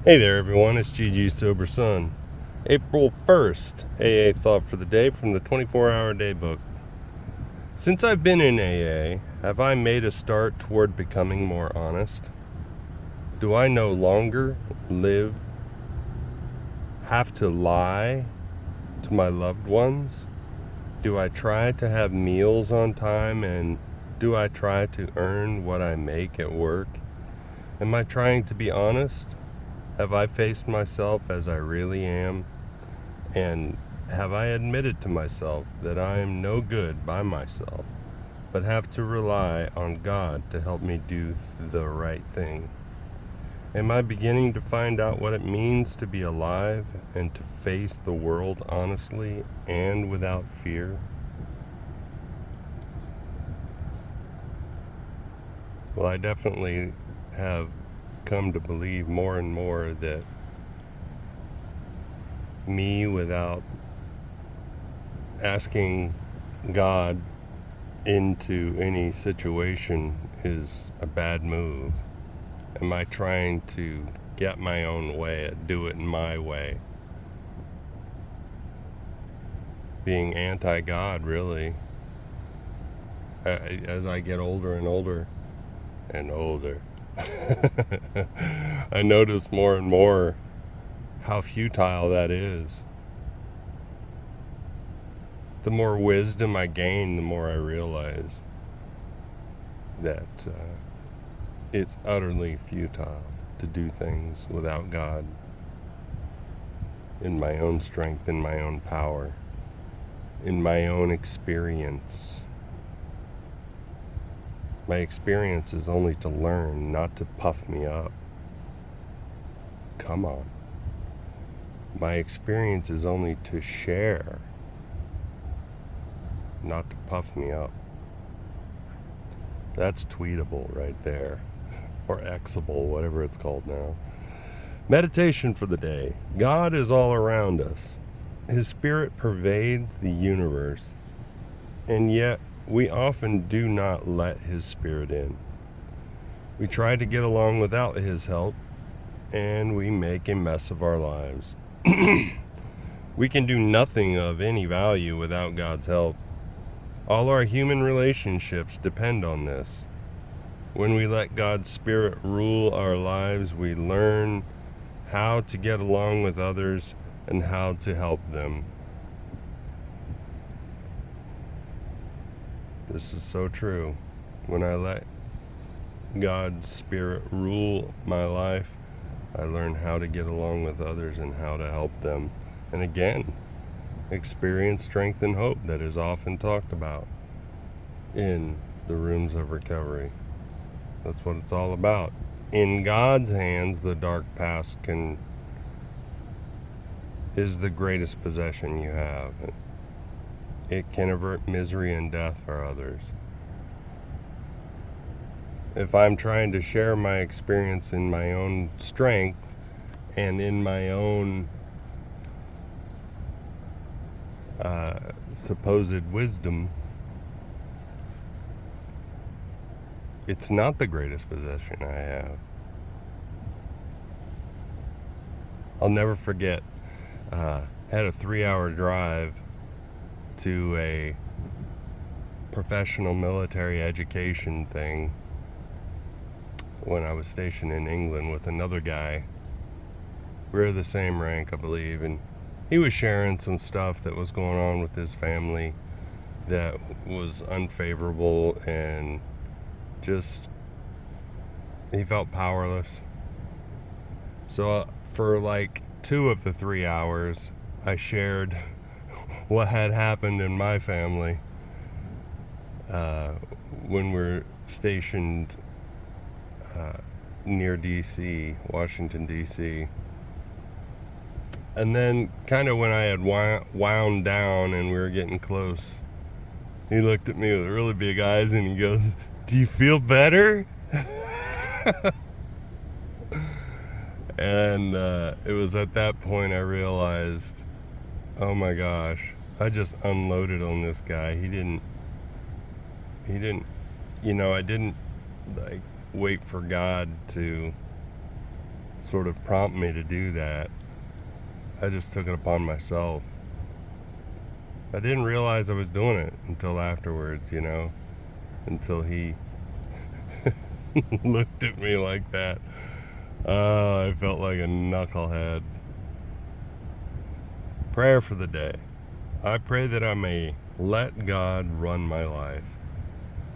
Hey there, everyone. It's GG Sober Sun. April 1st, AA Thought for the Day from the 24-Hour Day Book. Since I've been in AA, have I made a start toward becoming more honest? Do I no longer have to lie to my loved ones? Do I try to have meals on time, and do I try to earn what I make at work? Am I trying to be honest? Have I faced myself as I really am? And have I admitted to myself that I am no good by myself, but have to rely on God to help me do the right thing? Am I beginning to find out what it means to be alive and to face the world honestly and without fear? Well, I definitely have come to believe more and more that me, without asking God into any situation, is a bad move. Am I trying to get my own way, do it my way? Being anti-God, really. As I get older and older and older, I notice more and more how futile that is. The more wisdom I gain, the more I realize that it's utterly futile to do things without God, in my own strength, in my own power, in my own experience. My experience is only to learn, not to puff me up. Come on. My experience is only to share, not to puff me up. That's tweetable right there, or Xable, whatever it's called now. Meditation for the day. God is all around us. His spirit pervades the universe, and yet we often do not let His spirit in. We try to get along without His help, and we make a mess of our lives. We can do nothing of any value without God's help. All our human relationships depend on this. When we let God's Spirit rule our lives, we learn how to get along with others and how to help them. This is so true. When I let God's Spirit rule my life, I learn how to get along with others and how to help them. And again, experience strength and hope that is often talked about in the rooms of recovery. That's what it's all about. In God's hands, the dark past is the greatest possession you have. It can avert misery and death for others. If I'm trying to share my experience in my own strength and in my own supposed wisdom, it's not the greatest possession I have. I'll never forget, had a 3-hour drive to a professional military education thing when I was stationed in England with another guy. We were the same rank, I believe, and he was sharing some stuff that was going on with his family that was unfavorable, and just he felt powerless. So for like 2 of the 3 hours, I shared what had happened in my family when we're stationed near DC, Washington, DC. And then kind of when I had wound down and we were getting close, he looked at me with really big eyes and he goes, "Do you feel better?" And it was at that point I realized, oh my gosh, I just unloaded on this guy. He didn't, I didn't like wait for God to sort of prompt me to do that, I just took it upon myself. I didn't realize I was doing it until afterwards, until he looked at me like that. I felt like a knucklehead. Prayer for the day. I pray that I may let God run my life.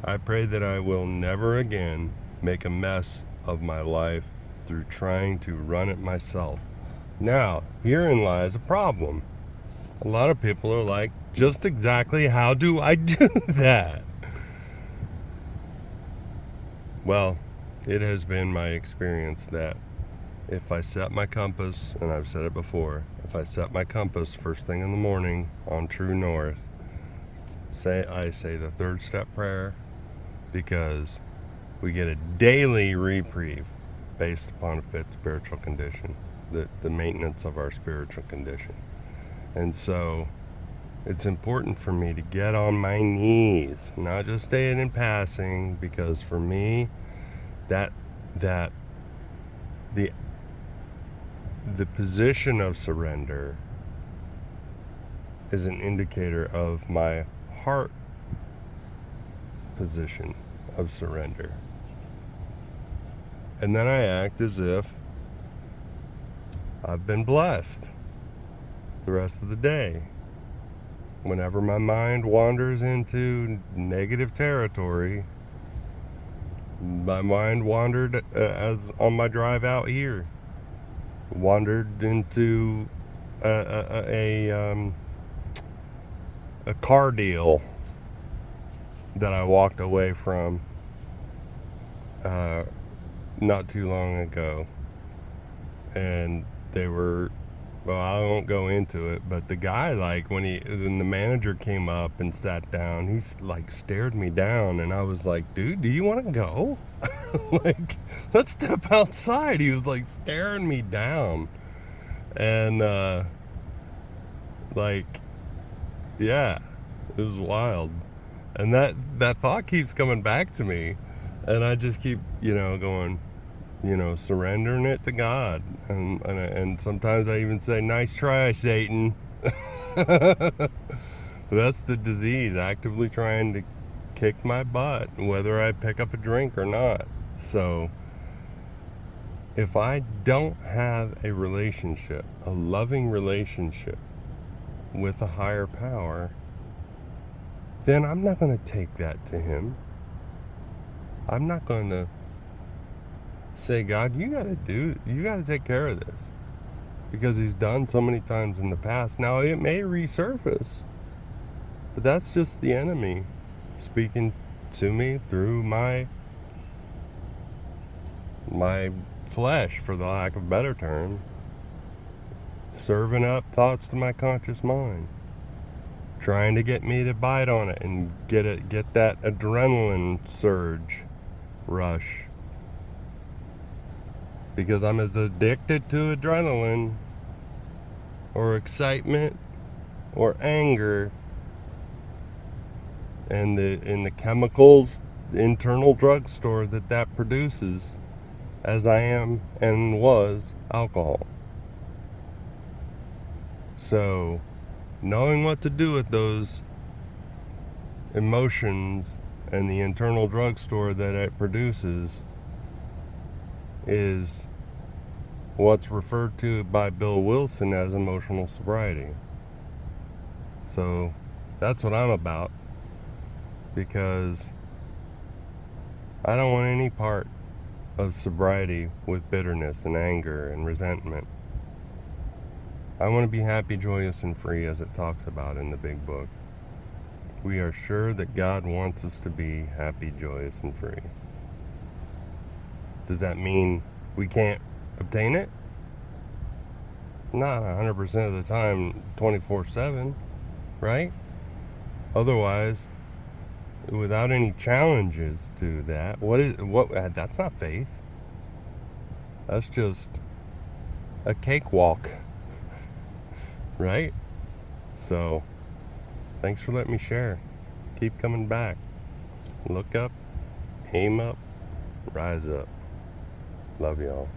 I pray that I will never again make a mess of my life through trying to run it myself. Now, herein lies a problem. A lot of people are like, just exactly how do I do that? Well, it has been my experience that if I set my compass, and I've said it before, if I set my compass first thing in the morning on true north, I say the third step prayer, because we get a daily reprieve based upon a fit spiritual condition, the maintenance of our spiritual condition. And so it's important for me to get on my knees, not just say it in passing, because for me, the position of surrender is an indicator of my heart position of surrender. And then I act as if I've been blessed the rest of the day. Whenever my mind wanders into negative territory, my mind wandered as on my drive out here, wandered into a car deal that I walked away from not too long ago. And they were, well, I won't go into it, but the guy, when the manager came up and sat down, he stared me down, and I was like, dude, do you want to go? Let's step outside. He was staring me down. And yeah, it was wild. And that thought keeps coming back to me, and I just keep going, surrendering it to God. And sometimes I even say, nice try, Satan. That's the disease, actively trying to kick my butt, whether I pick up a drink or not. So if I don't have a relationship, a loving relationship with a higher power, then I'm not going to take that to him. I'm not going to say, God, you got to take care of this, because he's done so many times in the past. Now it may resurface, but that's just the enemy speaking to me through my flesh, for the lack of a better term, serving up thoughts to my conscious mind, trying to get me to bite on it and get that adrenaline surge rush, because I'm as addicted to adrenaline or excitement or anger and the chemicals, the internal drugstore that produces, as I am and was alcohol. So knowing what to do with those emotions and the internal drugstore that it produces is what's referred to by Bill Wilson as emotional sobriety. So that's what I'm about, because I don't want any part of sobriety with bitterness and anger and resentment. I want to be happy, joyous, and free, as it talks about in the big book. We are sure that God wants us to be happy, joyous, and free. Does that mean we can't obtain it? Not 100% of the time, 24/7, right? Otherwise, without any challenges to that, that's not faith. That's just a cakewalk, right? So, thanks for letting me share. Keep coming back. Look up, aim up, rise up. Love y'all.